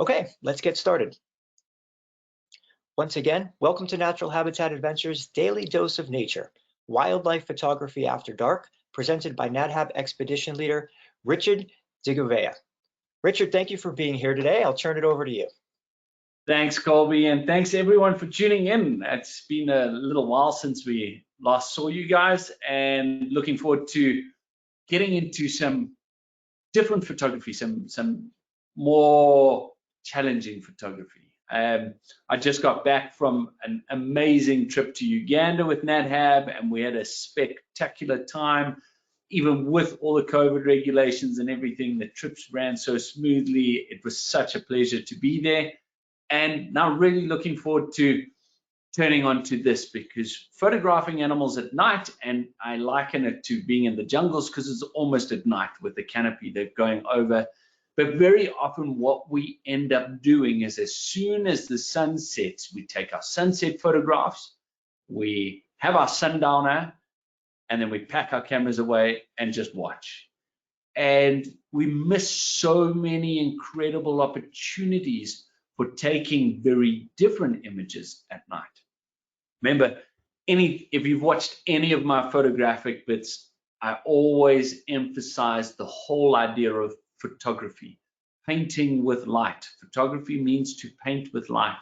Okay, let's get started. Once again, welcome to Natural Habitat Adventures' Daily Dose of Nature, Wildlife Photography After Dark, presented by NatHab Expedition Leader Richard Diggovea. Richard, thank you for being here today. I'll turn it over to you. Thanks, Colby, and thanks everyone for tuning in. It's been a little while since we last saw you guys, and looking forward to getting into some different photography, some more challenging photography. I just got back from an amazing trip to Uganda with NatHab, and we had a spectacular time. Even with all the COVID regulations and everything, the trips ran so smoothly. It was such a pleasure to be there. And now really looking forward to turning on to this, because photographing animals at night, and I liken it to being in the jungles because it's almost at night with the canopy they're going over. But very often what we end up doing is as soon as the sun sets, we take our sunset photographs, we have our sundowner, and then we pack our cameras away and just watch. And we miss so many incredible opportunities for taking very different images at night. Remember, if you've watched any of my photographic bits, I always emphasize the whole idea of photography, painting with light. Photography means to paint with light.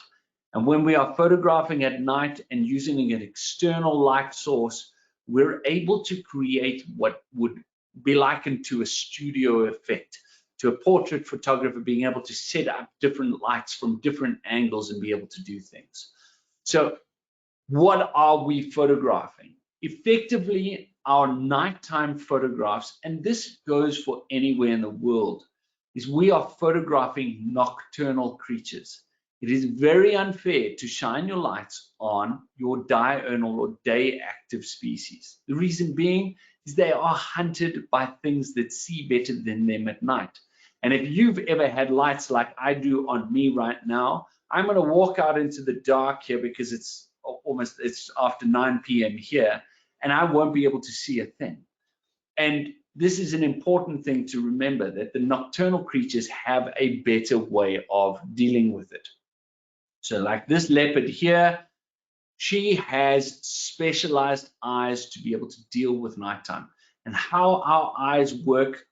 And when we are photographing at night and using an external light source, we're able to create what would be likened to a studio effect, to a portrait photographer being able to set up different lights from different angles and be able to do things. So what are we photographing? Effectively, our nighttime photographs, and this goes for anywhere in the world, is we are photographing nocturnal creatures. It is very unfair to shine your lights on your diurnal or day active species. The reason being is they are hunted by things that see better than them at night. And if you've ever had lights like I do on me right now, I'm going to walk out into the dark here because it's after 9 p.m. here, and I won't be able to see a thing. And this is an important thing to remember, that the nocturnal creatures have a better way of dealing with it. So like this leopard here, she has specialized eyes to be able to deal with nighttime. And how our eyes work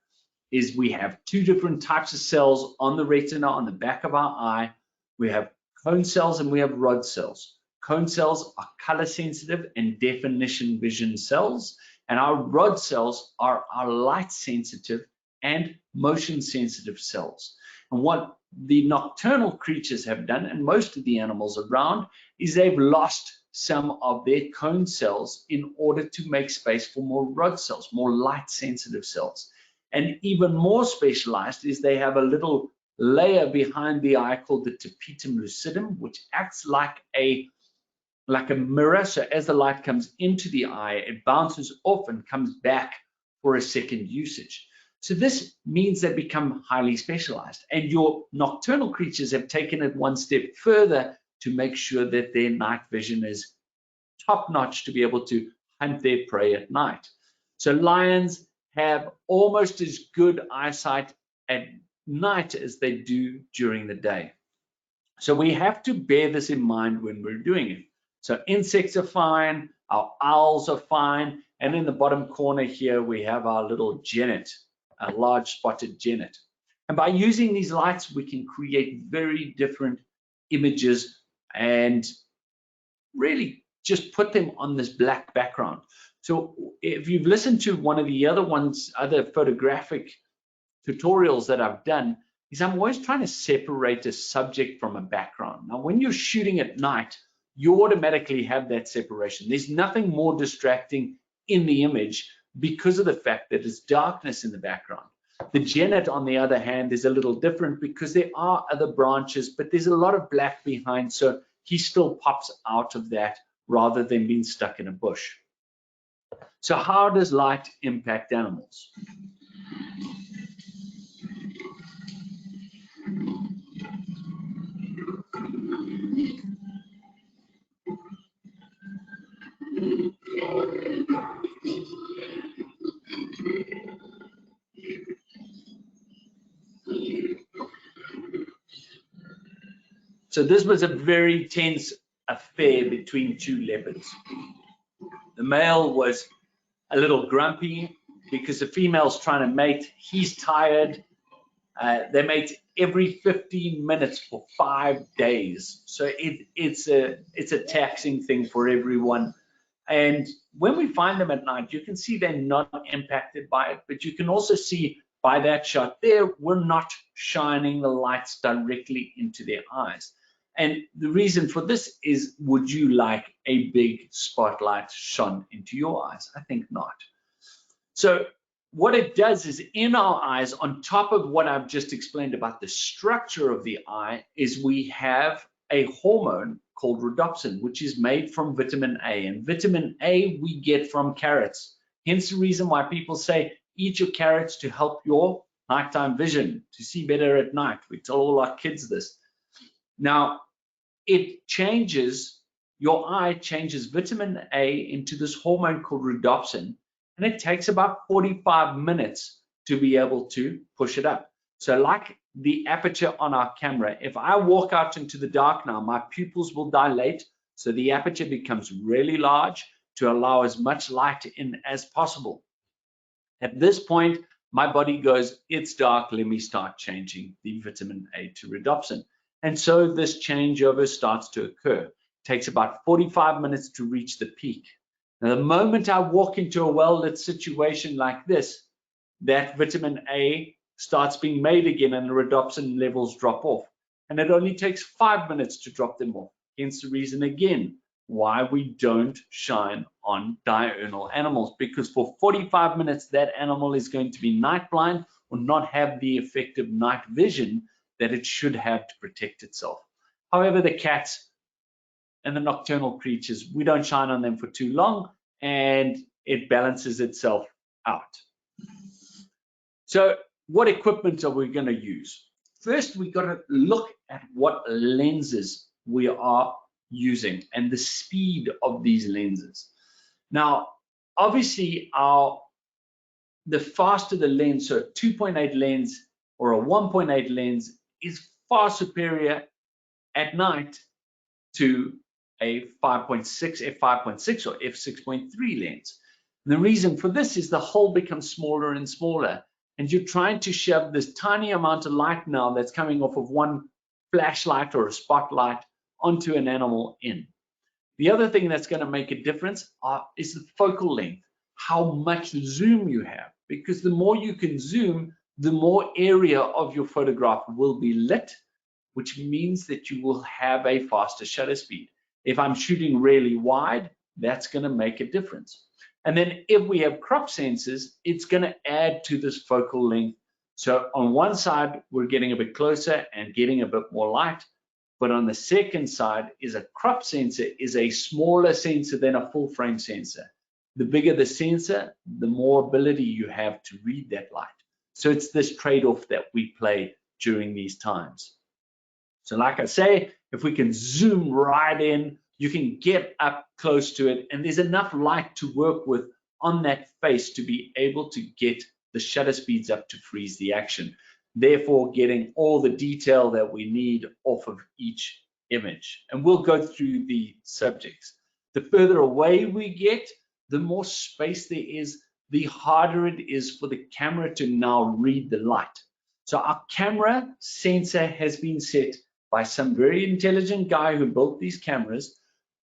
is we have two different types of cells on the retina, on the back of our eye. We have cone cells and we have rod cells. Cone cells are color sensitive and definition vision cells, and our rod cells are our light sensitive and motion sensitive cells. And what the nocturnal creatures have done, and most of the animals around, is they've lost some of their cone cells in order to make space for more rod cells, more light sensitive cells. And even more specialized is they have a little layer behind the eye called the tapetum lucidum, which acts like a mirror. So as the light comes into the eye, it bounces off and comes back for a second usage. So this means they become highly specialized, and your nocturnal creatures have taken it one step further to make sure that their night vision is top notch to be able to hunt their prey at night. So lions have almost as good eyesight at night as they do during the day. So we have to bear this in mind when we're doing it. So insects are fine, our owls are fine, and in the bottom corner here we have our little genet, a large spotted genet. And by using these lights, we can create very different images and really just put them on this black background. So if you've listened to one of the other photographic tutorials that I've done, is I'm always trying to separate a subject from a background. Now, when you're shooting at night, you automatically have that separation. There's nothing more distracting in the image because of the fact that there's darkness in the background. The genet, on the other hand, is a little different because there are other branches, but there's a lot of black behind, so he still pops out of that rather than being stuck in a bush. So how does light impact animals? So this was a very tense affair between two leopards. The male was a little grumpy because the female's trying to mate. He's tired. They mate every 15 minutes for 5 days. So it's a taxing thing for everyone. And when we find them at night, you can see they're not impacted by it, but you can also see by that shot there, we're not shining the lights directly into their eyes. And the reason for this is, would you like a big spotlight shone into your eyes? I think not. So what it does is, in our eyes, on top of what I've just explained about the structure of the eye, is we have a hormone called rhodopsin, which is made from vitamin A. And vitamin A we get from carrots. Hence the reason why people say, eat your carrots to help your nighttime vision, to see better at night. We tell all our kids this. Now, it changes, your eye changes vitamin A into this hormone called rhodopsin, and it takes about 45 minutes to be able to push it up. So like the aperture on our camera, if I walk out into the dark now, my pupils will dilate, so the aperture becomes really large to allow as much light in as possible. At this point, my body goes, it's dark, let me start changing the vitamin A to rhodopsin. And so this changeover starts to occur. It takes about 45 minutes to reach the peak. Now, the moment I walk into a well-lit situation like this, that vitamin A starts being made again and the rhodopsin levels drop off. And it only takes 5 minutes to drop them off. Hence the reason, again, why we don't shine on diurnal animals, because for 45 minutes, that animal is going to be night blind or not have the effective night vision that it should have to protect itself. However, the cats and the nocturnal creatures, we don't shine on them for too long, and it balances itself out. So what equipment are we going to use? First, we've got to look at what lenses we are using and the speed of these lenses. Now, obviously, the faster the lens, so a 2.8 lens or a 1.8 lens is far superior at night to a 5.6, f5.6 or f6.3 lens. And the reason for this is the hole becomes smaller and smaller, and you're trying to shove this tiny amount of light now that's coming off of one flashlight or a spotlight onto an animal in. The other thing that's going to make a difference is the focal length, how much zoom you have, because the more you can zoom, the more area of your photograph will be lit, which means that you will have a faster shutter speed. If I'm shooting really wide, that's going to make a difference. And then if we have crop sensors, it's going to add to this focal length. So on one side, we're getting a bit closer and getting a bit more light. But on the second side is a crop sensor is a smaller sensor than a full frame sensor. The bigger the sensor, the more ability you have to read that light. So it's this trade-off that we play during these times. So like I say, if we can zoom right in, you can get up close to it, and there's enough light to work with on that face to be able to get the shutter speeds up to freeze the action, therefore getting all the detail that we need off of each image. And we'll go through the subjects. The further away we get, the more space there is, the harder it is for the camera to now read the light. So our camera sensor has been set by some very intelligent guy who built these cameras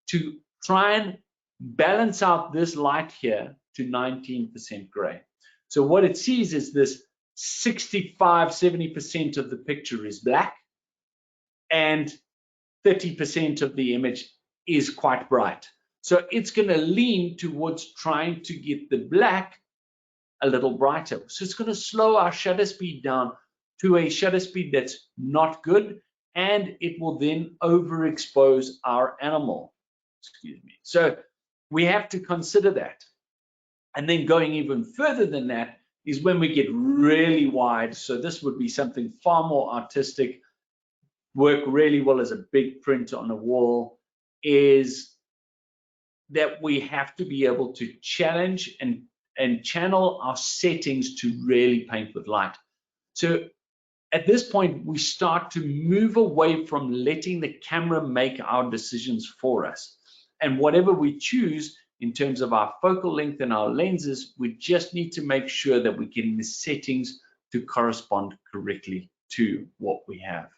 to try and balance out this light here to 19% gray. So what it sees is this 65–70% of the picture is black and 30% of the image is quite bright. So it's going to lean towards trying to get the black a little brighter. So it's going to slow our shutter speed down to a shutter speed that's not good, and it will then overexpose our animal. Excuse me. So we have to consider that. And then going even further than that is when we get really wide. So this would be something far more artistic, work really well as a big print on a wall, is that we have to be able to challenge and channel our settings to really paint with light. So at this point, we start to move away from letting the camera make our decisions for us. And whatever we choose in terms of our focal length and our lenses, we just need to make sure that we're getting the settings to correspond correctly to what we have.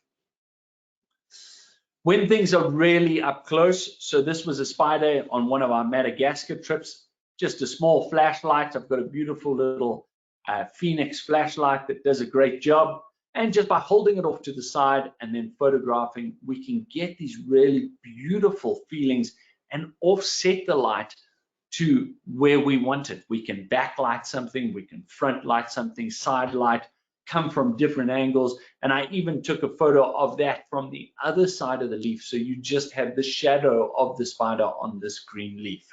When things are really up close, so this was a spider on one of our Madagascar trips, just a small flashlight. I've got a beautiful little Phoenix flashlight that does a great job. And just by holding it off to the side and then photographing, we can get these really beautiful feelings and offset the light to where we want it. We can backlight something, we can front light something, side light, come from different angles. And I even took a photo of that from the other side of the leaf. So you just have the shadow of the spider on this green leaf.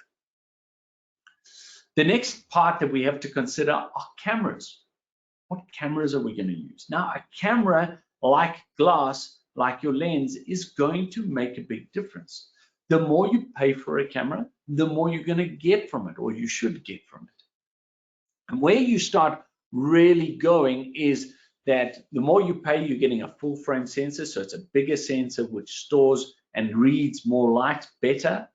The next part that we have to consider are cameras. What cameras are we going to use? Now, a camera like glass, like your lens, is going to make a big difference. The more you pay for a camera, the more you're going to get from it, or you should get from it. And where you start really going is that the more you pay, you're getting a full frame sensor. So it's a bigger sensor which stores and reads more light better.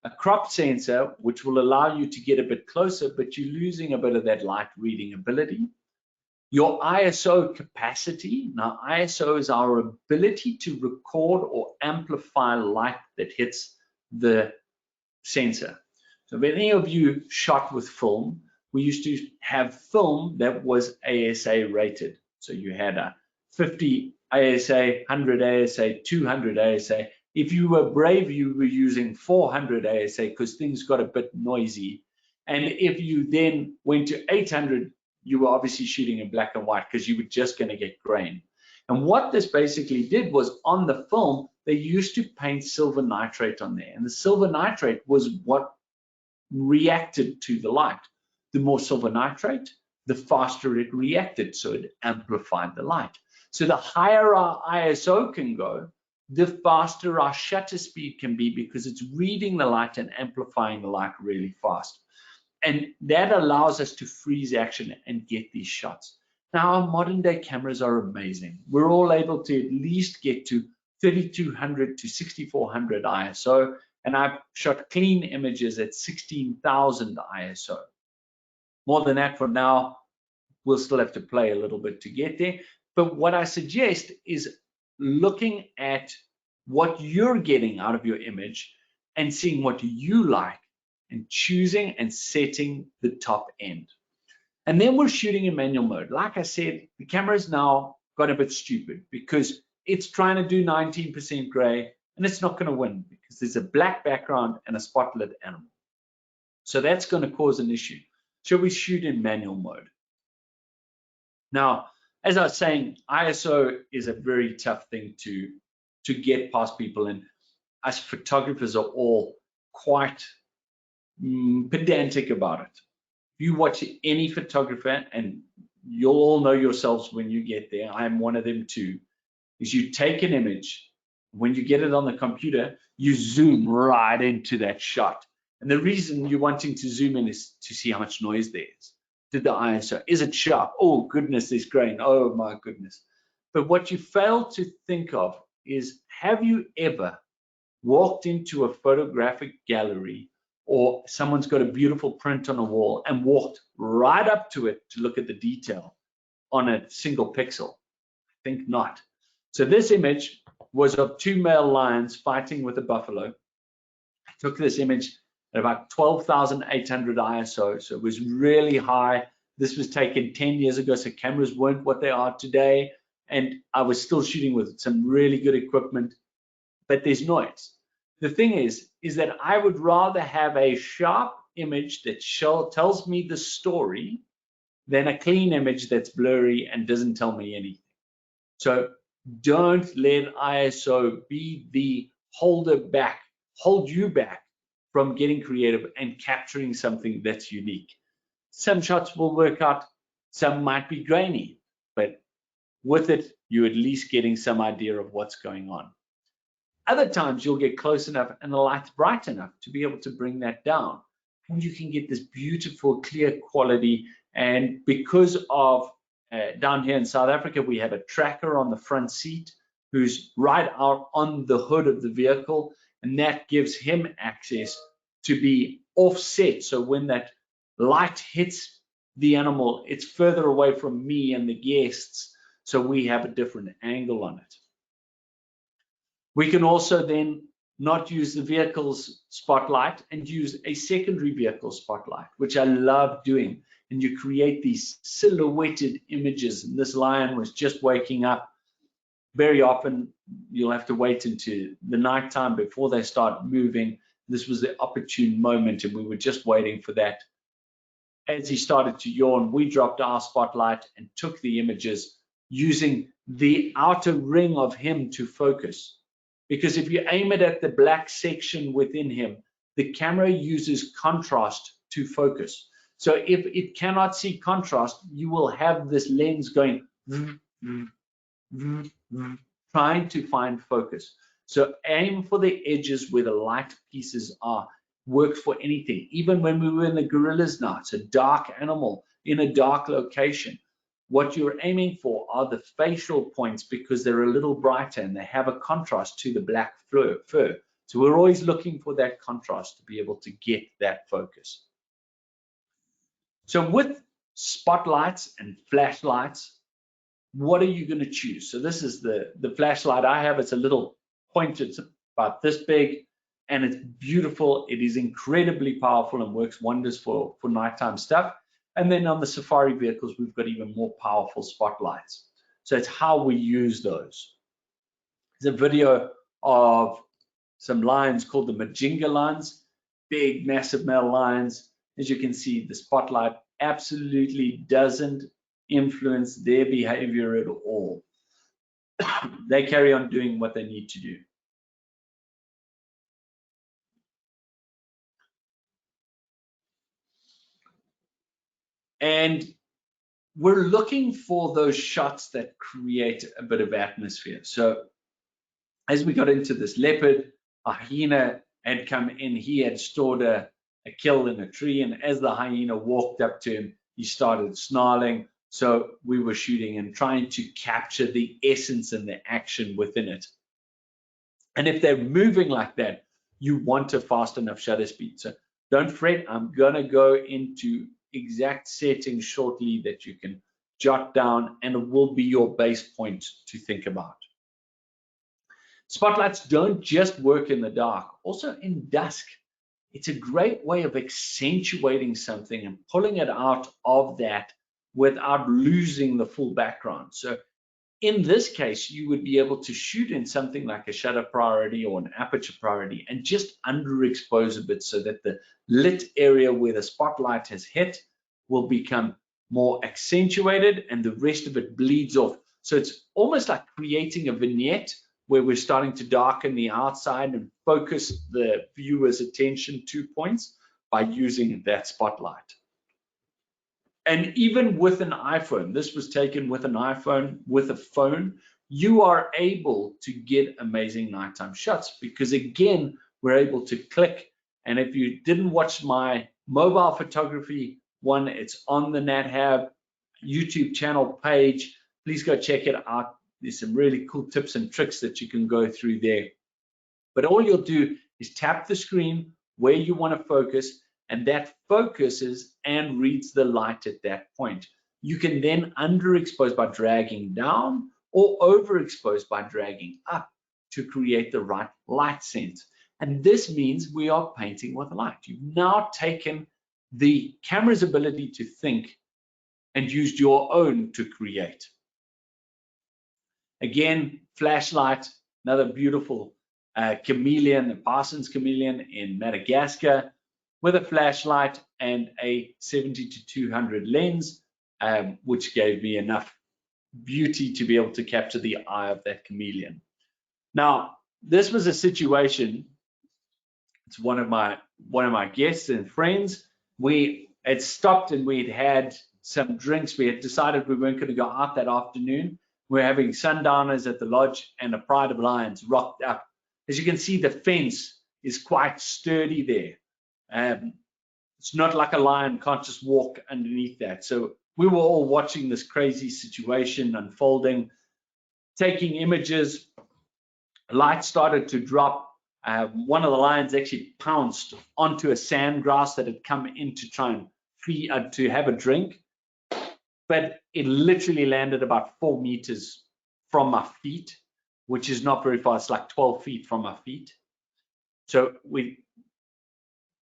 A cropped sensor, which will allow you to get a bit closer, but you're losing a bit of that light reading ability. Your ISO capacity. Now, ISO is our ability to record or amplify light that hits the sensor. So if any of you shot with film, we used to have film that was ASA rated. So you had a 50 ASA, 100 ASA, 200 ASA. If you were brave, you were using 400 ASA because things got a bit noisy. And if you then went to 800, you were obviously shooting in black and white because you were just going to get grain. And what this basically did was on the film, they used to paint silver nitrate on there. And the silver nitrate was what reacted to the light. The more silver nitrate, the faster it reacted, so it amplified the light. So the higher our ISO can go, the faster our shutter speed can be because it's reading the light and amplifying the light really fast. And that allows us to freeze action and get these shots. Now, our modern day cameras are amazing. We're all able to at least get to 3200 to 6400 ISO, and I've shot clean images at 16,000 ISO. More than that for now, we'll still have to play a little bit to get there. But what I suggest is looking at what you're getting out of your image and seeing what you like and choosing and setting the top end. And then we're shooting in manual mode. Like I said, the camera's now got a bit stupid because it's trying to do 19% gray and it's not going to win because there's a black background and a spotlit animal. So that's going to cause an issue. So we shoot in manual mode. Now, as I was saying, ISO is a very tough thing to get past people, and us photographers are all quite pedantic about it. If you watch any photographer, and you'll all know yourselves when you get there, I am one of them too, is you take an image, when you get it on the computer, you zoom right into that shot. And the reason you're wanting to zoom in is to see how much noise there is. Did the ISO, is it sharp? Oh goodness, there's grain, oh my goodness. But what you fail to think of is, have you ever walked into a photographic gallery or someone's got a beautiful print on a wall and walked right up to it to look at the detail on a single pixel? I think not. So this image was of two male lions fighting with a buffalo. I took this image at about 12,800 ISO, so it was really high. This was taken 10 years ago, so cameras weren't what they are today, and I was still shooting with some really good equipment, but there's noise. The thing is that I would rather have a sharp image that tells me the story than a clean image that's blurry and doesn't tell me anything. So don't let ISO be the hold you back from getting creative and capturing something that's unique. Some shots will work out, some might be grainy, but with it, you're at least getting some idea of what's going on. Other times you'll get close enough and the light's bright enough to be able to bring that down. And you can get this beautiful, clear quality. And because of down here in South Africa, we have a tracker on the front seat who's right out on the hood of the vehicle, and that gives him access to be offset. So when that light hits the animal, it's further away from me and the guests, so we have a different angle on it. We can also then not use the vehicle's spotlight and use a secondary vehicle spotlight, which I love doing. And you create these silhouetted images. And this lion was just waking up. Very often you'll have to wait into the nighttime before they start moving. This was the opportune moment, and we were just waiting for that. As he started to yawn, we dropped our spotlight and took the images using the outer ring of him to focus. Because if you aim it at the black section within him, the camera uses contrast to focus. So if it cannot see contrast, you will have this lens going trying to find focus. So aim for the edges where the light pieces are. Works for anything. Even when we were in the gorillas now, it's a dark animal in a dark location. What you're aiming for are the facial points because they're a little brighter and they have a contrast to the black fur. So we're always looking for that contrast to be able to get that focus. So with spotlights and flashlights, what are you going to choose? So this is the flashlight I have. It's a little pointed, it's about this big, and it's beautiful. It is incredibly powerful and works wonders for nighttime stuff. And then on the safari vehicles, we've got even more powerful spotlights. So it's how we use those. There's a video of some lions called the Majinga lions, big, massive male lions. As you can see, the spotlight absolutely doesn't influence their behavior at all. They carry on doing what they need to do. And we're looking for those shots that create a bit of atmosphere. So as we got into this leopard, a hyena had come in. He had stored a kill in a tree, and as the hyena walked up to him, he started snarling. So we were shooting and trying to capture the essence and the action within it. And if they're moving like that, you want a fast enough shutter speed. So don't fret, I'm gonna go into exact settings shortly that you can jot down, and it will be your base point to think about. Spotlights don't just work in the dark, also in dusk. It's a great way of accentuating something and pulling it out of that without losing the full background. So in this case, you would be able to shoot in something like a shutter priority or an aperture priority and just underexpose a bit so that the lit area where the spotlight has hit will become more accentuated and the rest of it bleeds off. So it's almost like creating a vignette where we're starting to darken the outside and focus the viewer's attention to points by using that spotlight. And even with an iPhone, this was taken with an iPhone, with a phone, you are able to get amazing nighttime shots because again, we're able to click. And if you didn't watch my mobile photography one, it's on the NatHab YouTube channel page. Please go check it out. There's some really cool tips and tricks that you can go through there. But all you'll do is tap the screen where you want to focus, and that focuses and reads the light at that point. You can then underexpose by dragging down or overexpose by dragging up to create the right light sense. And this means we are painting with light. You've now taken the camera's ability to think and used your own to create. Again, flashlight, another beautiful chameleon, the Parsons chameleon in Madagascar, with a flashlight and a 70 to 200 lens, which gave me enough beauty to be able to capture the eye of that chameleon. Now, this was a situation, it's one of my guests and friends. We had stopped and we'd had some drinks. We had decided we weren't going to go out that afternoon. We're having sundowners at the lodge, and a pride of lions rocked up. As you can see, the fence is quite sturdy there. It's not like a lion can't just walk underneath that. So we were all watching this crazy situation unfolding, taking images. Light started to drop. One of the lions actually pounced onto a sandgrass that had come in to try and to have a drink, but it literally landed about 4 meters from my feet, which is not very far. It's like 12 feet from my feet. So we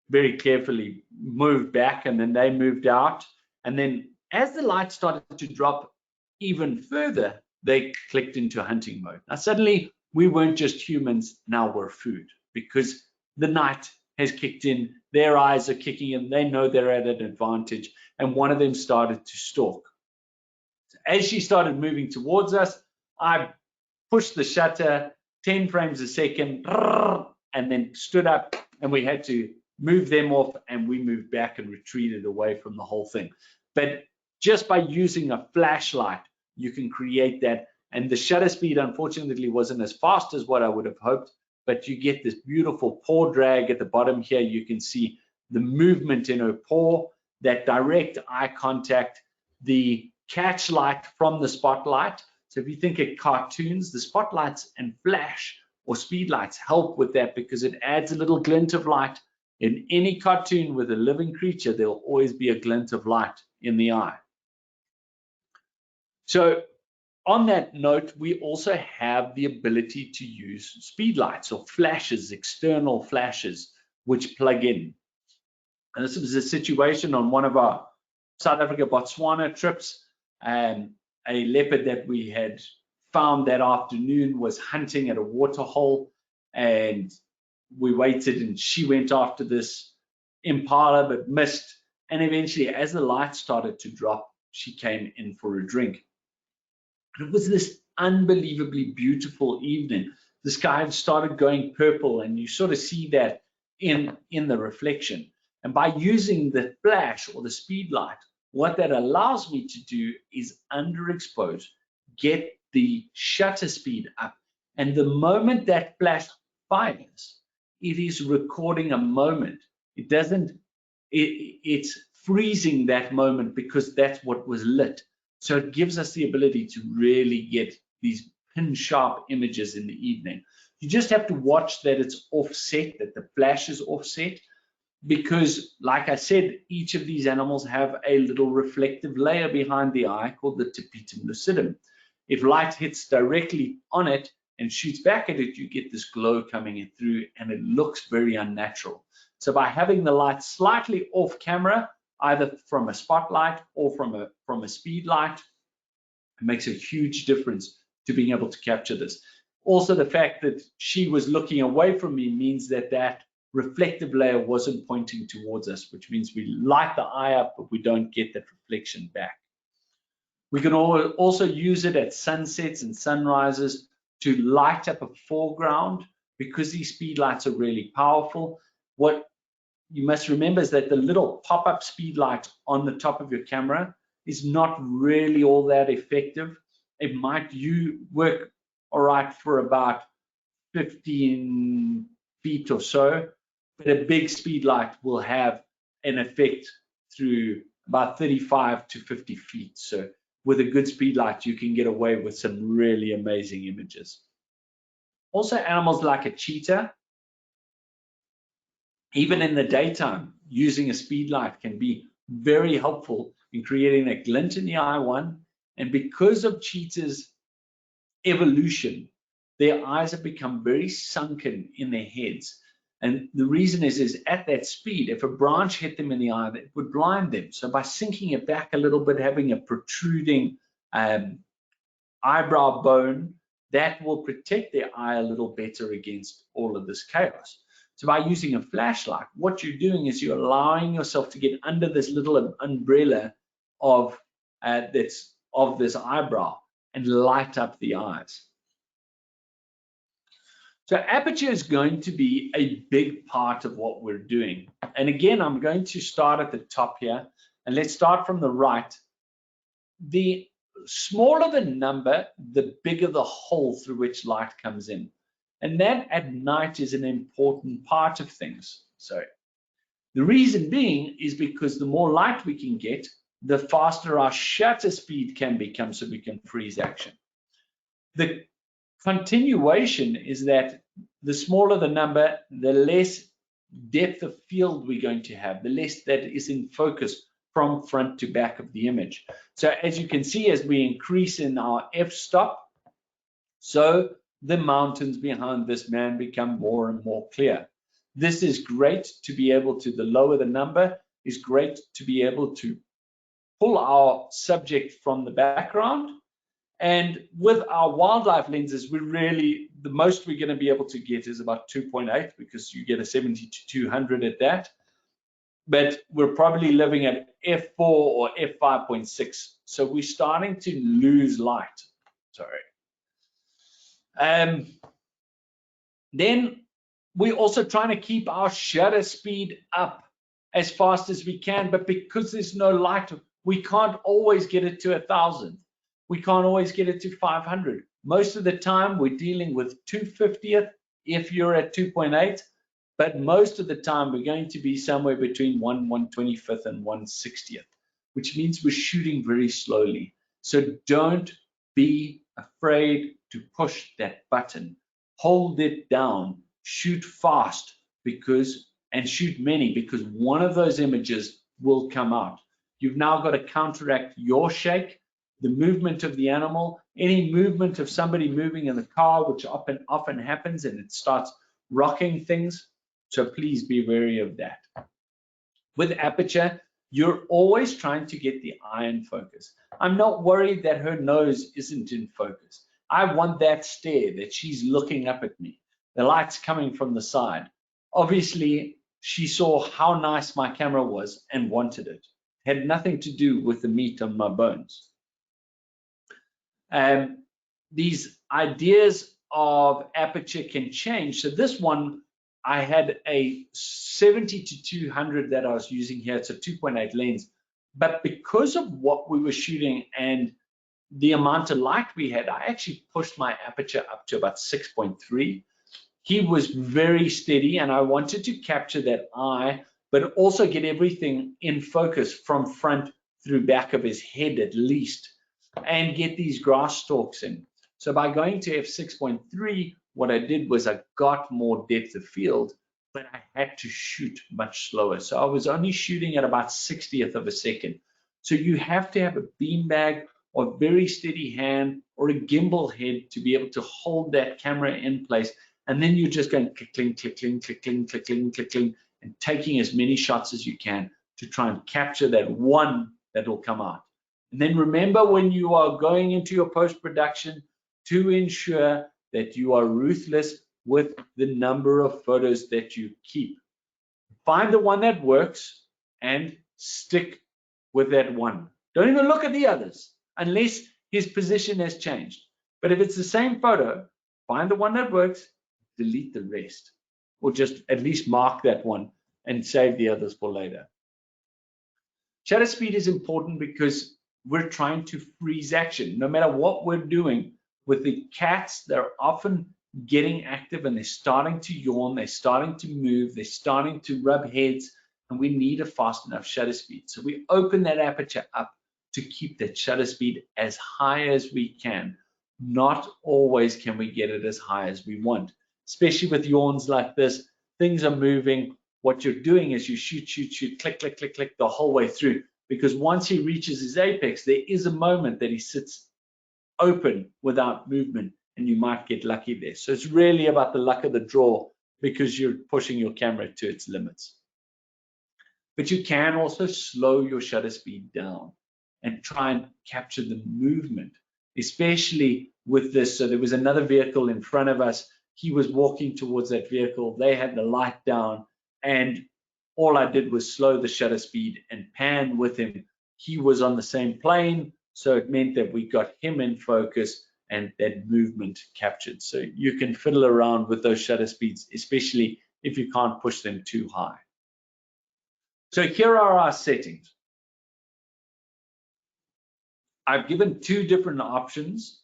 very carefully moved back, and then they moved out. And then as the light started to drop even further, they clicked into hunting mode. Now suddenly we weren't just humans, now we're food, because the night has kicked in, their eyes are kicking in, they know they're at an advantage, and one of them started to stalk. As she started moving towards us, I pushed the shutter 10 frames a second, and then stood up, and we had to move them off, and we moved back and retreated away from the whole thing. But just by using a flashlight, you can create that. And the shutter speed, unfortunately, wasn't as fast as what I would have hoped, but you get this beautiful paw drag at the bottom here. You can see the movement in her paw, that direct eye contact, the catch light from the spotlight. So if you think of cartoons, the spotlights and flash or speed lights help with that, because it adds a little glint of light. In any cartoon with a living creature, there'll always be a glint of light in the eye. So on that note, we also have the ability to use speed lights or flashes, external flashes, which plug in. And this was a situation on one of our South Africa Botswana trips, and a leopard that we had found that afternoon was hunting at a waterhole, and we waited, and she went after this impala but missed, and eventually as the light started to drop, she came in for a drink. It was this unbelievably beautiful evening. The sky had started going purple, and you sort of see that in the reflection. And by using the flash or the speed light, what that allows me to do is underexpose, get the shutter speed up, and the moment that flash fires, it is recording a moment. It doesn't, it's freezing that moment, because that's what was lit. So it gives us the ability to really get these pin sharp images in the evening. You just have to watch that it's offset, that the flash is offset, because like I said, each of these animals have a little reflective layer behind the eye called the tapetum lucidum. If light hits directly on it and shoots back at it, you get this glow coming in through, and it looks very unnatural. So by having the light slightly off camera, either from a spotlight or from a speed light, it makes a huge difference to being able to capture this. Also, the fact that she was looking away from me means that that reflective layer wasn't pointing towards us, which means we light the eye up, but we don't get that reflection back. We can also use it at sunsets and sunrises to light up a foreground, because these speed lights are really powerful. What you must remember is that the little pop-up speed light on the top of your camera is not really all that effective. It might work all right for about 15 feet or so, but a big speed light will have an effect through about 35 to 50 feet. So with a good speed light, you can get away with some really amazing images. Also, animals like a cheetah, even in the daytime, using a speed light can be very helpful in creating a glint in the eye, one. And because of cheetahs' evolution, their eyes have become very sunken in their heads. And the reason is at that speed, if a branch hit them in the eye, it would blind them. So by sinking it back a little bit, having a protruding eyebrow bone, that will protect their eye a little better against all of this chaos. So by using a flashlight, what you're doing is you're allowing yourself to get under this little umbrella of this eyebrow and light up the eyes. So aperture is going to be a big part of what we're doing. And again, I'm going to start at the top here, and let's start from the right. The smaller the number, the bigger the hole through which light comes in. And that at night is an important part of things. So the reason being is because the more light we can get, the faster our shutter speed can become so we can freeze action. The continuation is that the smaller the number, the less depth of field we're going to have, the less that is in focus from front to back of the image. So as you can see, as we increase in our f-stop, so the mountains behind this man become more and more clear. This is great to be able to, the lower the number, is great to be able to pull our subject from the background. And with our wildlife lenses, we really, the most we're going to be able to get is about 2.8, because you get a 70 to 200 at that. But we're probably living at f4 or f5.6. So we're starting to lose light. Sorry. Then we're also trying to keep our shutter speed up as fast as we can, but because there's no light, we can't always get it to 1,000. We can't always get it to 500. Most of the time we're dealing with 2/50th if you're at 2.8, but most of the time we're going to be somewhere between 1/125th and 1/60th, which means we're shooting very slowly. So don't be afraid to push that button. Hold it down, shoot fast, and shoot many, because one of those images will come out. You've now got to counteract your shake, the movement of the animal, any movement of somebody moving in the car, which often happens, and it starts rocking things. So please be wary of that. With aperture, you're always trying to get the eye in focus. I'm not worried that her nose isn't in focus. I want that stare, that she's looking up at me. The light's coming from the side. Obviously, she saw how nice my camera was and wanted it. It had nothing to do with the meat on my bones. These ideas of aperture can change. So this one, I had a 70 to 200 that I was using here. It's a 2.8 lens. But because of what we were shooting and the amount of light we had, I actually pushed my aperture up to about 6.3. He was very steady, and I wanted to capture that eye, but also get everything in focus from front through back of his head at least, and get these grass stalks in. So by going to f6.3, what I did was I got more depth of field, but I had to shoot much slower. So I was only shooting at about 60th of a second. So you have to have a beanbag or a very steady hand or a gimbal head to be able to hold that camera in place. And then you're just going click-cling, click-cling, click-cling, click-cling, click-cling, and taking as many shots as you can to try and capture that one that will come out. And then remember, when you are going into your post-production, to ensure that you are ruthless with the number of photos that you keep. Find the one that works and stick with that one. Don't even look at the others unless his position has changed. But if it's the same photo, find the one that works, delete the rest, or just at least mark that one and save the others for later. Shutter speed is important because we're trying to freeze action. No matter what we're doing with the cats, they're often getting active and they're starting to yawn, they're starting to move, they're starting to rub heads, and we need a fast enough shutter speed. So we open that aperture up to keep that shutter speed as high as we can. Not always can we get it as high as we want, especially with yawns like this. Things are moving. What you're doing is you shoot, shoot, shoot, click, click, click, click the whole way through, because once he reaches his apex, there is a moment that he sits open without movement, and you might get lucky there. So it's really about the luck of the draw, because you're pushing your camera to its limits. But you can also slow your shutter speed down and try and capture the movement, especially with this. So there was another vehicle in front of us. He was walking towards that vehicle. They had the light down, and all I did was slow the shutter speed and pan with him. He was on the same plane, so it meant that we got him in focus and that movement captured. So you can fiddle around with those shutter speeds, especially if you can't push them too high. So here are our settings. I've given two different options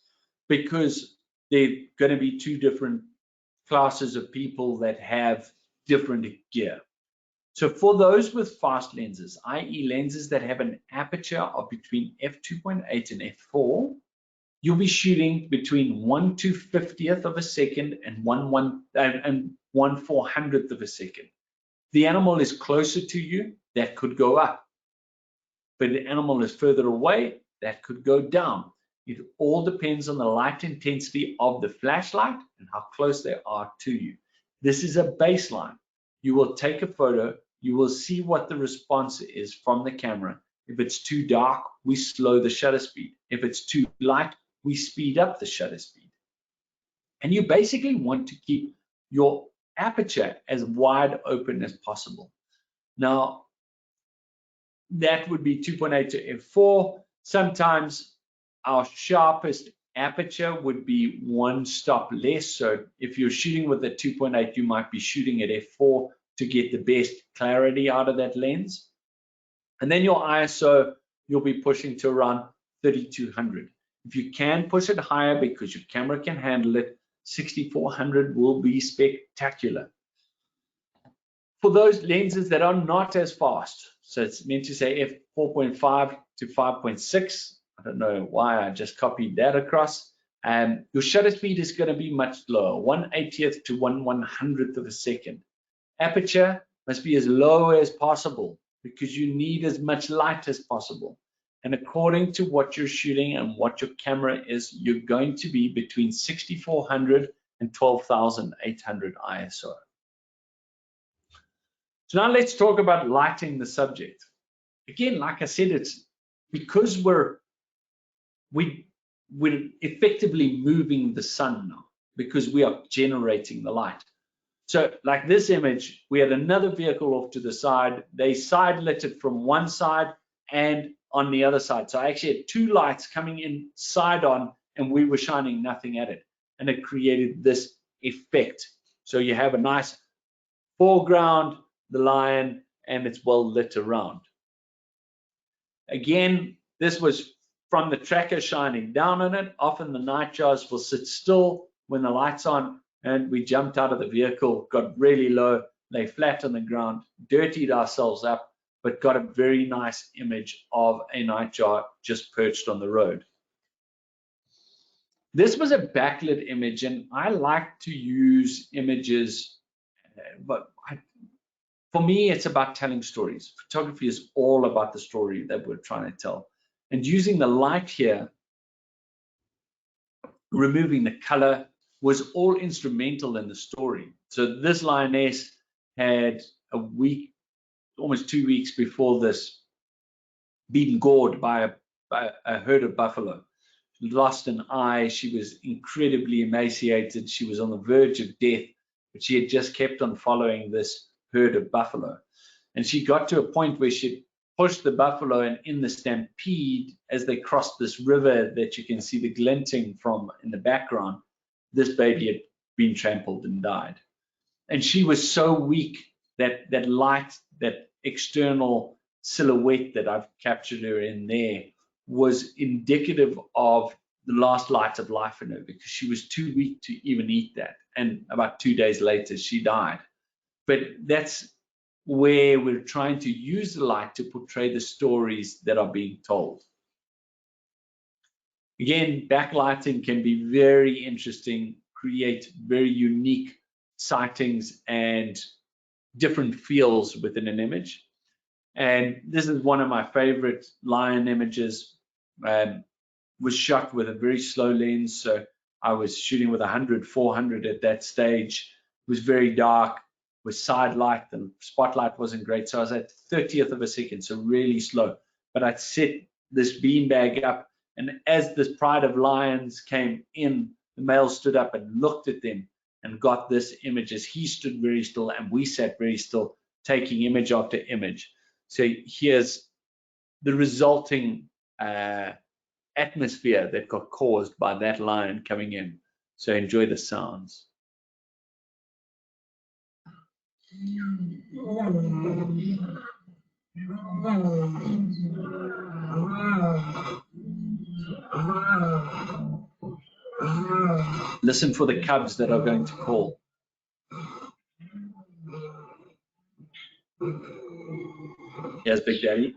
because they're going to be two different classes of people that have different gear. So for those with fast lenses, i.e. lenses that have an aperture of between f2.8 and f4, you'll be shooting between 1/250th of a second and 1/400th of a second. The animal is closer to you, that could go up. But the animal is further away, that could go down. It all depends on the light intensity of the flashlight and how close they are to you. This is a baseline. You will take a photo, you will see what the response is from the camera. If it's too dark, we slow the shutter speed. If it's too light, we speed up the shutter speed. And you basically want to keep your aperture as wide open as possible. Now, that would be 2.8 to f4. Sometimes our sharpest aperture would be one stop less. So if you're shooting with a 2.8, you might be shooting at f4 to get the best clarity out of that lens. And then your ISO, you'll be pushing to around 3200. If you can push it higher because your camera can handle it, 6400 will be spectacular. For those lenses that are not as fast, so it's meant to say f4.5 to 5.6, I don't know why I just copied that across, your shutter speed is going to be much lower, 1/80th to 1/100th of a second. Aperture must be as low as possible because you need as much light as possible. And according to what you're shooting and what your camera is, you're going to be between 6400 and 12800 ISO. So now let's talk about lighting the subject. Again, like I said, it's because we're effectively moving the sun now because we are generating the light. So like this image, we had another vehicle off to the side. They side lit it from one side and on the other side. So I actually had two lights coming in side on and we were shining nothing at it. And it created this effect. So you have a nice foreground, the lion, and it's well lit around. Again, this was from the tracker shining down on it. Often the nightjars will sit still when the light's on, and we jumped out of the vehicle, got really low, lay flat on the ground, dirtied ourselves up, but got a very nice image of a nightjar just perched on the road. This was a backlit image, and I like to use images, but for me, it's about telling stories. Photography is all about the story that we're trying to tell. And using the light here, removing the color, was all instrumental in the story. So this lioness had a week, almost 2 weeks before this, been gored by a herd of buffalo. She lost an eye. She was incredibly emaciated. She was on the verge of death, but she had just kept on following this herd of buffalo. And she got to a point where she pushed the buffalo, and in the stampede, as they crossed this river that you can see the glinting from in the background, this baby had been trampled and died. And she was so weak that that light, that external silhouette that I've captured her in there, was indicative of the last light of life in her, because she was too weak to even eat that. And about 2 days later, she died. But that's where we're trying to use the light to portray the stories that are being told. Again, backlighting can be very interesting, create very unique sightings and different feels within an image. And this is one of my favorite lion images. Was shot with a very slow lens, so I was shooting with 100, 400 at that stage. It was very dark, with side light, the spotlight wasn't great, so I was at 30th of a second, so really slow. But I'd set this beanbag up, and as this pride of lions came in, the male stood up and looked at them and got this image as he stood very still and we sat very still, taking image after image. So here's the resulting atmosphere that got caused by that lion coming in. So enjoy the sounds. Listen for the cubs that are going to call. Here's Big Daddy.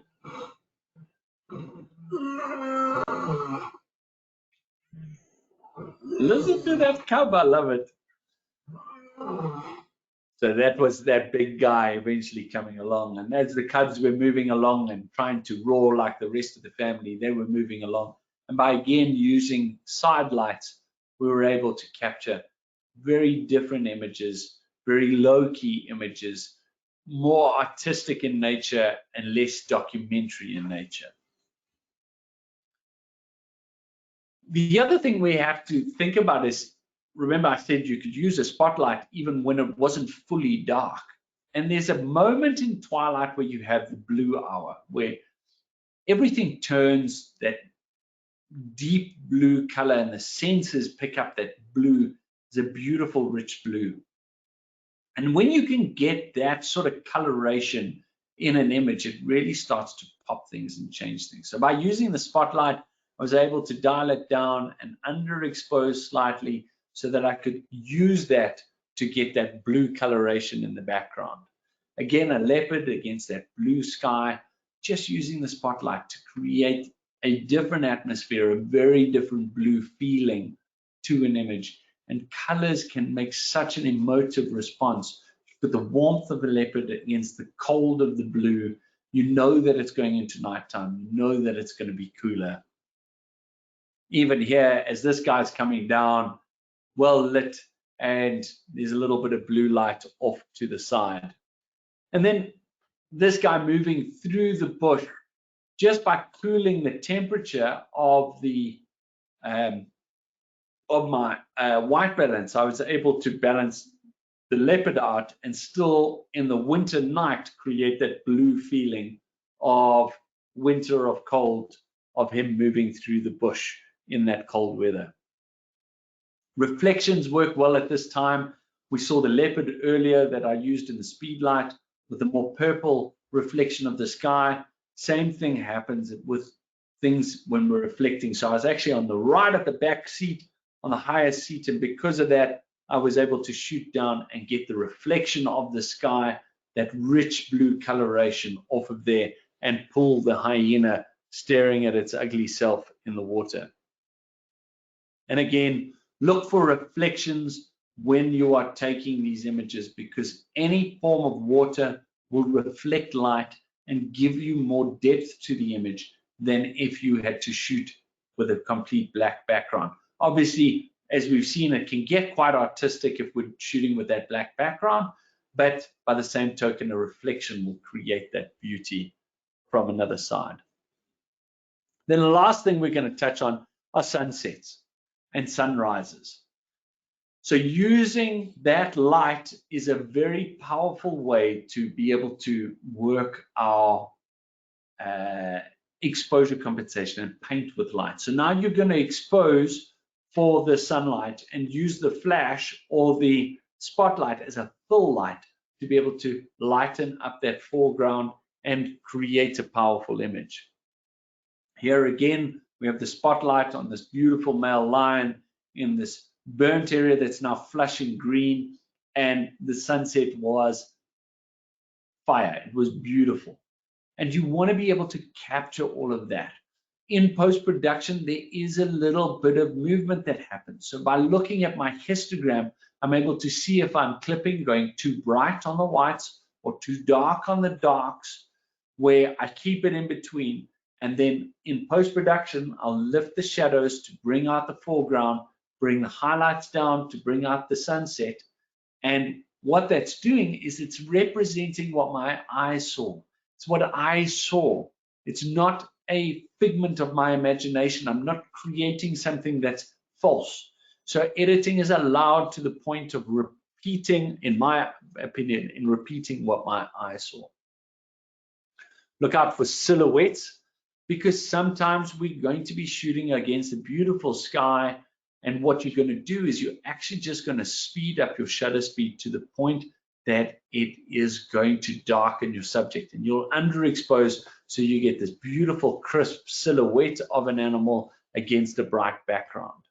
Listen to that cub, I love it. So that was that big guy eventually coming along. And as the cubs were moving along and trying to roar like the rest of the family, they were moving along. And by again using side lights, we were able to capture very different images, very low-key images, more artistic in nature and less documentary in nature. The other thing we have to think about is, remember I said you could use a spotlight even when it wasn't fully dark. And there's a moment in twilight where you have the blue hour, where everything turns that deep blue color and the senses pick up that blue. It's a beautiful, rich blue. And when you can get that sort of coloration in an image, it really starts to pop things and change things. So by using the spotlight, I was able to dial it down and underexpose slightly so that I could use that to get that blue coloration in the background. Again, a leopard against that blue sky, just using the spotlight to create a different atmosphere, a very different blue feeling to an image. And colors can make such an emotive response. With the warmth of the leopard against the cold of the blue, you know that it's going into nighttime. You know that it's going to be cooler. Even here, as this guy's coming down, well lit, and there's a little bit of blue light off to the side. And then this guy moving through the bush, just by cooling the temperature of the of my white balance, I was able to balance the leopard out and still in the winter night create that blue feeling of winter, of cold, of him moving through the bush in that cold weather. Reflections work well at this time. We saw the leopard earlier that I used in the speed light with the more purple reflection of the sky. Same thing happens with things when we're reflecting. So I was actually on the right of the back seat, on the highest seat, and because of that, I was able to shoot down and get the reflection of the sky, that rich blue coloration off of there, and pull the hyena staring at its ugly self in the water. And again, look for reflections when you are taking these images, because any form of water will reflect light and give you more depth to the image than if you had to shoot with a complete black background. Obviously, as we've seen, it can get quite artistic if we're shooting with that black background, but by the same token, a reflection will create that beauty from another side. Then the last thing we're going to touch on are sunsets and sunrises. So using that light is a very powerful way to be able to work our exposure compensation and paint with light. So now you're going to expose for the sunlight and use the flash or the spotlight as a fill light to be able to lighten up that foreground and create a powerful image. Here again, we have the spotlight on this beautiful male lion in this burnt area that's now flushing green, and the sunset was fire. It was beautiful. And you want to be able to capture all of that. In post-production, there is a little bit of movement that happens. So by looking at my histogram, I'm able to see if I'm clipping, going too bright on the whites or too dark on the darks, where I keep it in between. And then in post-production, I'll lift the shadows to bring out the foreground, bring the highlights down to bring out the sunset. And what that's doing is it's representing what my eyes saw. It's what I saw. It's not a figment of my imagination. I'm not creating something that's false. So editing is allowed to the point of repeating, in my opinion, in repeating what my eyes saw. Look out for silhouettes, because sometimes we're going to be shooting against a beautiful sky, and what you're going to do is you're actually just going to speed up your shutter speed to the point that it is going to darken your subject, and you'll underexpose so you get this beautiful crisp silhouette of an animal against a bright background.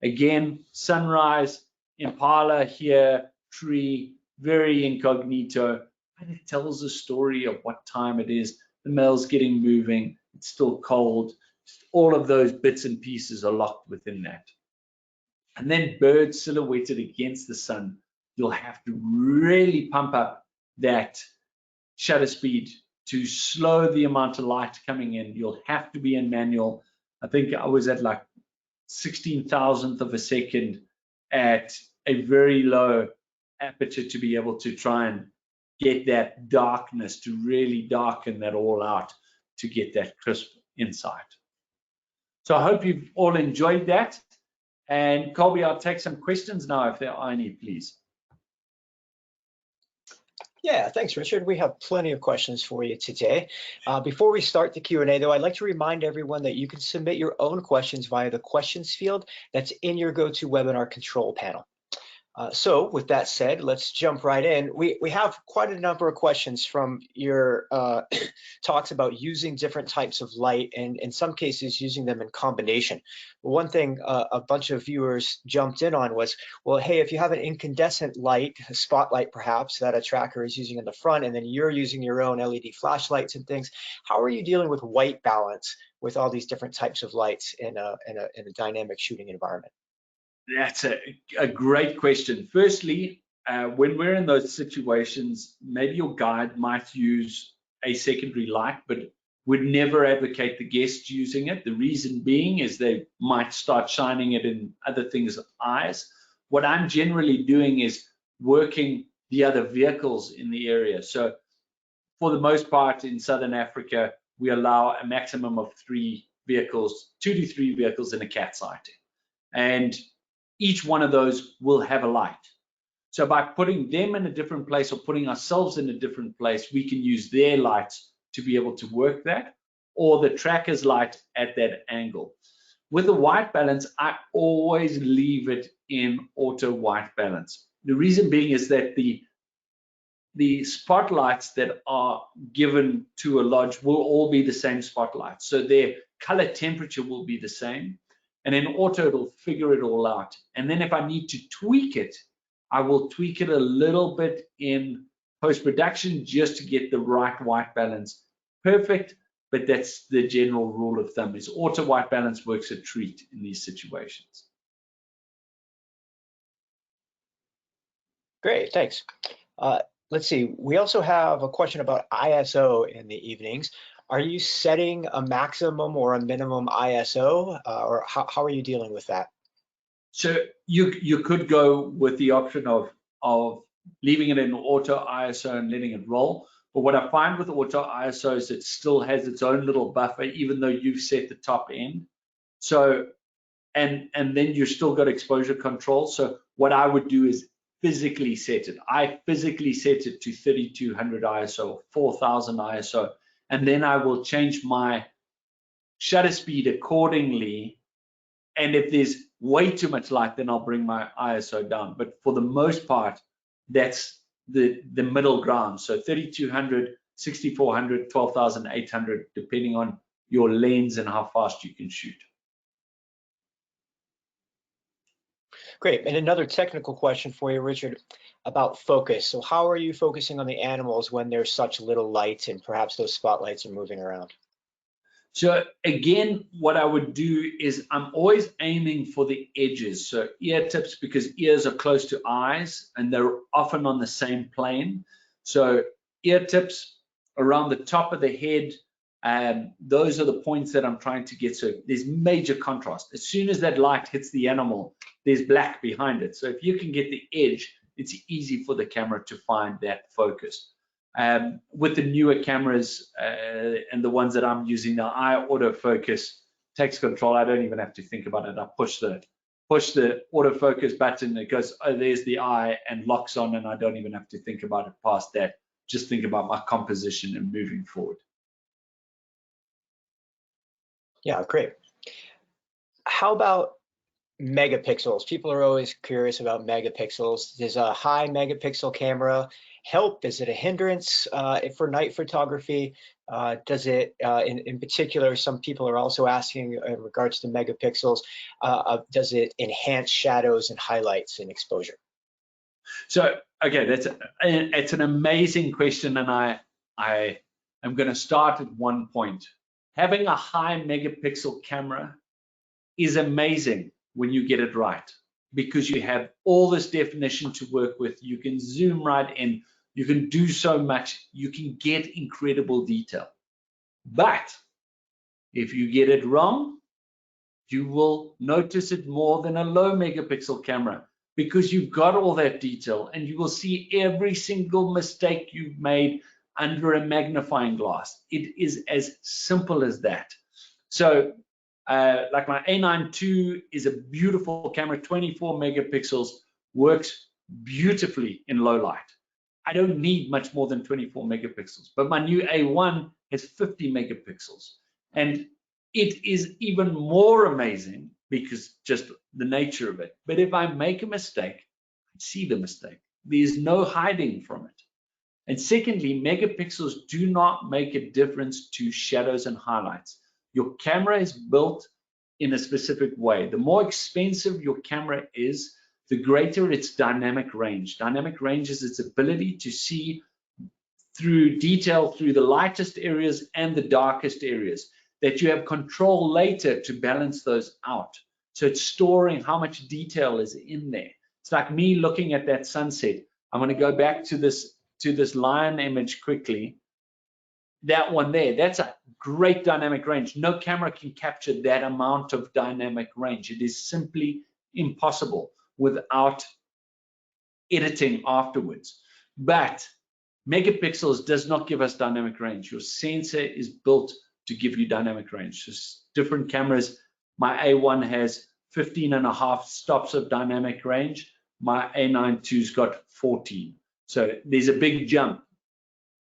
Again, sunrise, impala here, tree, very incognito. but it tells a story of what time it is. The male's getting moving, it's still cold. All of those bits and pieces are locked within that. And then birds silhouetted against the sun, you'll have to really pump up that shutter speed to slow the amount of light coming in. You'll have to be in manual. I think I was at like 16,000th of a second at a very low aperture to be able to try and get that darkness, to really darken that all out to get that crisp insight. So I hope you've all enjoyed that. And Colby, I'll take some questions now if there are any, please. Yeah, thanks, Richard. We have plenty of questions for you today. Before we start the Q&A, though, I'd like to remind everyone that you can submit your own questions via the questions field that's in your GoToWebinar control panel. So with that said, let's jump right in. We have quite a number of questions from your talks about using different types of light and in some cases using them in combination. One thing a bunch of viewers jumped in on was, well, hey, if you have an incandescent light, a spotlight perhaps, that a tracker is using in the front, and then you're using your own LED flashlights and things, how are you dealing with white balance with all these different types of lights in a dynamic shooting environment? That's a great question. Firstly, when we're in those situations, maybe your guide might use a secondary light, but would never advocate the guests using it. The reason being is they might start shining it in other things' eyes. What I'm generally doing is working the other vehicles in the area. So for the most part in Southern Africa, we allow a maximum of 3 vehicles, 2 to 3 vehicles in a cat sighting. And each one of those will have a light. So by putting them in a different place or putting ourselves in a different place, we can use their lights to be able to work that, or the tracker's light at that angle. With the white balance, I always leave it in auto white balance. The reason being is that the spotlights that are given to a lodge will all be the same spotlights. So their color temperature will be the same. And in auto, it'll figure it all out. And then if I need to tweak it, I will tweak it a little bit in post-production just to get the right white balance perfect. But that's the general rule of thumb, is auto white balance works a treat in these situations. Great, thanks. Let's see, we also have a question about ISO in the evenings. Are you setting a maximum or a minimum ISO, or how are you dealing with that? So you could go with the option of leaving it in auto ISO and letting it roll. But what I find with auto ISO is it still has its own little buffer, even though you've set the top end. So, and then you've still got exposure control. So what I would do is physically set it. I physically set it to 3200 ISO, 4000 ISO, and then I will change my shutter speed accordingly. And if there's way too much light, then I'll bring my ISO down. But for the most part, that's the middle ground. So 3200, 6400, 12800, depending on your lens and how fast you can shoot. Great. And another technical question for you, Richard, about focus. So how are you focusing on the animals when there's such little light and perhaps those spotlights are moving around? So again, what I would do is I'm always aiming for the edges. So ear tips, because ears are close to eyes and they're often on the same plane. So ear tips around the top of the head, those are the points that I'm trying to get. So there's major contrast. As soon as that light hits the animal, there's black behind it. So if you can get the edge, it's easy for the camera to find that focus. With the newer cameras and the ones that I'm using now, I autofocus takes control. I don't even have to think about it. I push the autofocus button. It goes, oh, there's the eye, and locks on, and I don't even have to think about it past that. Just think about my composition and moving forward. Yeah, great. How about megapixels? People are always curious about megapixels. Does a high megapixel camera help? Is it a hindrance for night photography? Does it, in particular, some people are also asking in regards to megapixels, does it enhance shadows and highlights and exposure? So, okay, it's an amazing question, and I am going to start at one point. Having a high megapixel camera is amazing when you get it right, because you have all this definition to work with. You can zoom right in, you can do so much, you can get incredible detail. But if you get it wrong, you will notice it more than a low megapixel camera, because you've got all that detail, and you will see every single mistake you've made under a magnifying glass. It is as simple as that. So like my A9 II is a beautiful camera, 24 megapixels, works beautifully in low light. I don't need much more than 24 megapixels, but my new A1 has 50 megapixels. And it is even more amazing because just the nature of it. But if I make a mistake, I see the mistake. There's no hiding from it. And secondly, megapixels do not make a difference to shadows and highlights. Your camera is built in a specific way. The more expensive your camera is, the greater its dynamic range. Dynamic range is its ability to see through detail through the lightest areas and the darkest areas, that you have control later to balance those out. So it's storing how much detail is in there. It's like me looking at that sunset. I'm going to go back to this lion image quickly. That one there, that's a great dynamic range. No camera can capture that amount of dynamic range. It is simply impossible without editing afterwards. But megapixels does not give us dynamic range. Your sensor is built to give you dynamic range. Just different cameras. My A1 has 15.5 stops of dynamic range. My A9 II's got 14. So there's a big jump.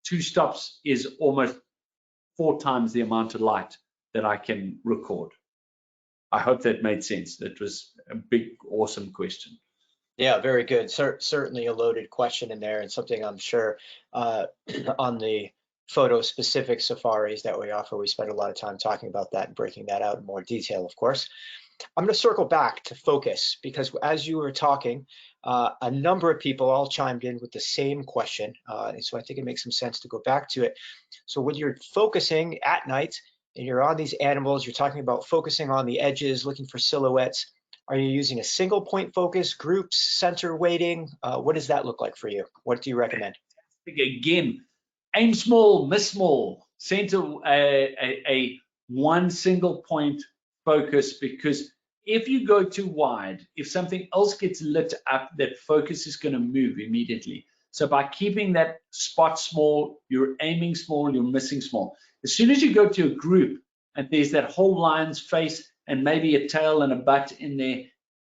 2 stops is almost 4 times the amount of light that I can record. I hope that made sense. That was a big, awesome question. Yeah, very good. Certainly a loaded question in there, and something I'm sure on the photo-specific safaris that we offer, we spend a lot of time talking about that and breaking that out in more detail, of course. I'm going to circle back to focus, because as you were talking, a number of people all chimed in with the same question, and so I think it makes some sense to go back to it. So when you're focusing at night and you're on these animals, you're talking about focusing on the edges, looking for silhouettes. Are you using a single point focus, groups, center weighting? What does that look like for you? What do you recommend? Again, aim small, miss small. Center a one single point focus, because if you go too wide, if something else gets lit up, that focus is going to move immediately. So by keeping that spot small, you're aiming small, you're missing small. As soon as you go to a group and there's that whole lion's face and maybe a tail and a butt in there,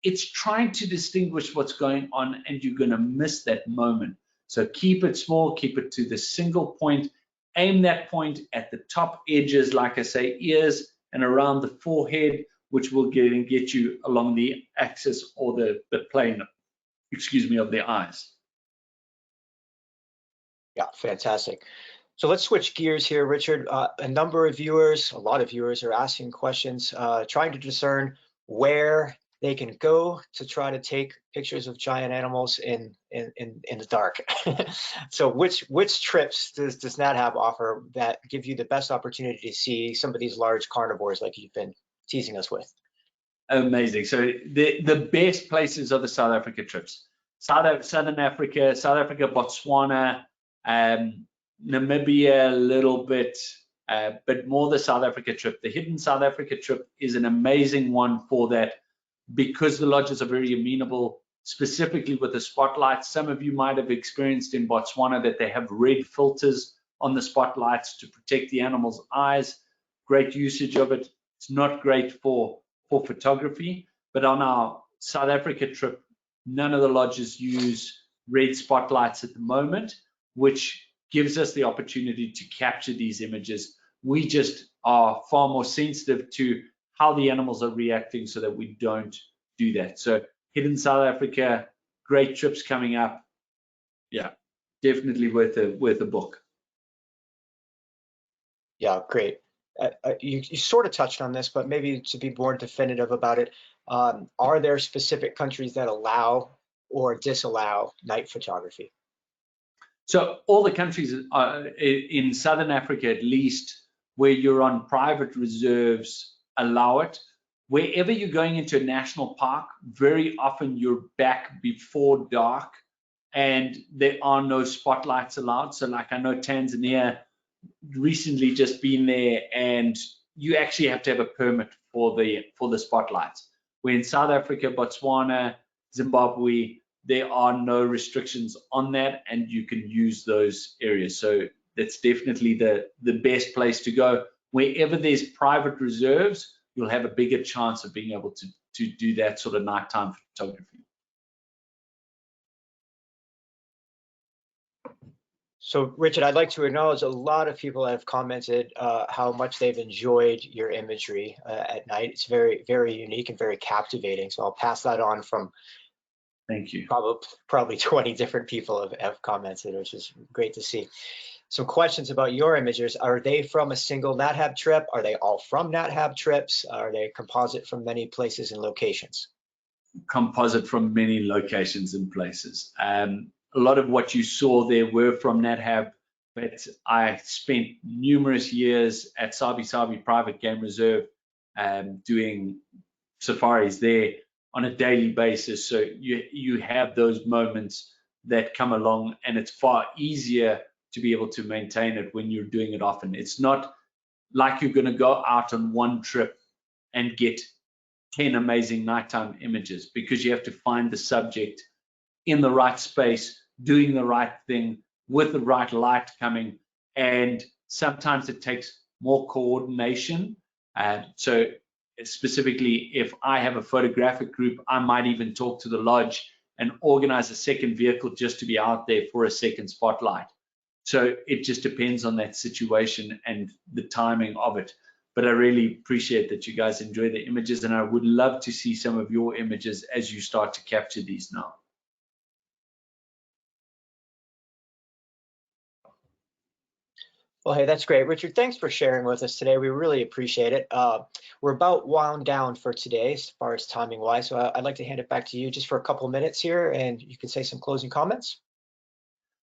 it's trying to distinguish what's going on, and you're going to miss that moment. So keep it small, keep it to the single point, aim that point at the top edges, like I say, ears and around the forehead, which will get you along the axis or the plane, excuse me, of the eyes. Yeah, fantastic. So let's switch gears here, Richard. A number of viewers, a lot of viewers are asking questions, trying to discern where they can go to try to take pictures of giant animals in the dark. So which trips does NatHab offer that give you the best opportunity to see some of these large carnivores like you've been teasing us with? Amazing. So the best places are the South Africa trips. Southern Africa, Botswana, Namibia a little bit, but more the South Africa trip. The hidden South Africa trip is an amazing one for that, because the lodges are very amenable, specifically with the spotlights. Some of you might have experienced in Botswana that they have red filters on the spotlights to protect the animal's eyes. Great usage of it. It's not great for photography, but on our South Africa trip, none of the lodges use red spotlights at the moment, which gives us the opportunity to capture these images. We just are far more sensitive to how the animals are reacting so that we don't do that. So hidden South Africa, great trips coming up. Yeah, definitely worth a book. Yeah, great. You sort of touched on this, but maybe to be more definitive about it, are there specific countries that allow or disallow night photography? So all the countries in Southern Africa, at least, where you're on private reserves, allow it. Wherever you're going into a national park, very often you're back before dark and there are no spotlights allowed. So like I know Tanzania, recently just been there, and you actually have to have a permit for the spotlights. Where in South Africa, Botswana, Zimbabwe, there are no restrictions on that, and you can use those areas. So that's definitely the best place to go. Wherever there's private reserves, you'll have a bigger chance of being able to do that sort of nighttime photography. So, Richard, I'd like to acknowledge a lot of people have commented how much they've enjoyed your imagery at night. It's very, very unique and very captivating. So I'll pass that on from Thank you. Probably 20 different people have commented, which is great to see. Some questions about your images. Are they from a single NatHab trip? Are they all from NatHab trips? Are they composite from many places and locations? Composite from many locations and places. A lot of what you saw there were from NatHab, but I spent numerous years at Sabi Sabi Private Game Reserve doing safaris there on a daily basis. So you have those moments that come along, and it's far easier to be able to maintain it when you're doing it often. It's not like you're going to go out on one trip and get 10 amazing nighttime images, because you have to find the subject in the right space, doing the right thing with the right light coming, and sometimes it takes more coordination. So specifically, if I have a photographic group, I might even talk to the lodge and organize a second vehicle just to be out there for a second spotlight. So it just depends on that situation and the timing of it. But I really appreciate that you guys enjoy the images, and I would love to see some of your images as you start to capture these now. Well, hey, that's great. Richard, thanks for sharing with us today. We really appreciate it. We're about wound down for today as far as timing wise, so I'd like to hand it back to you just for a couple minutes here, and you can say some closing comments.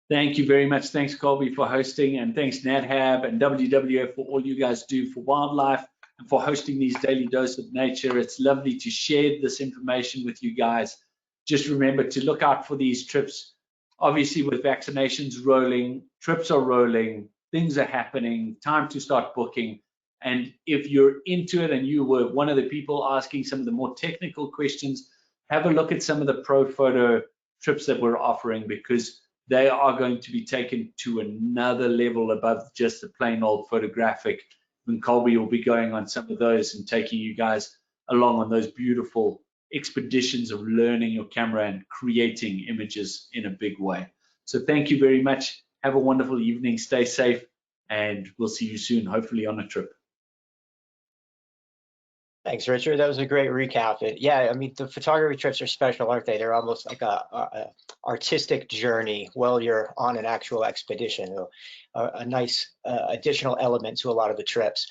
Thank you very much. Thanks, Colby, for hosting, and thanks, NatHab and WWF for all you guys do for wildlife and for hosting these daily dose of nature. It's lovely to share this information with you guys. Just remember to look out for these trips. Obviously, with vaccinations rolling, trips are rolling, things are happening, time to start booking. And if you're into it and you were one of the people asking some of the more technical questions, have a look at some of the pro photo trips that we're offering, because they are going to be taken to another level above just the plain old photographic. And Colby will be going on some of those and taking you guys along on those beautiful expeditions of learning your camera and creating images in a big way. So thank you very much. Have a wonderful evening. Stay safe, and we'll see you soon, hopefully on a trip. Thanks, Richard. That was a great recap. Yeah, I mean, the photography trips are special, aren't they? They're almost like a artistic journey while you're on an actual expedition. A nice additional element to a lot of the trips.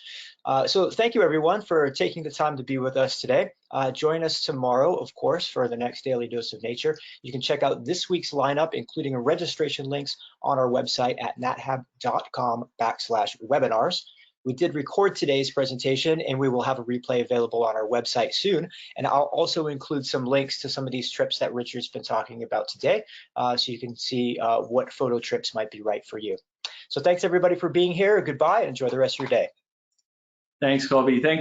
So thank you, everyone, for taking the time to be with us today. Join us tomorrow, of course, for the next Daily Dose of Nature. You can check out this week's lineup, including registration links, on our website at nathab.com/webinars. We did record today's presentation, and we will have a replay available on our website soon. And I'll also include some links to some of these trips that Richard's been talking about today, so you can see what photo trips might be right for you. So thanks, everybody, for being here. Goodbye, and enjoy the rest of your day. Thanks, Colby. Thanks.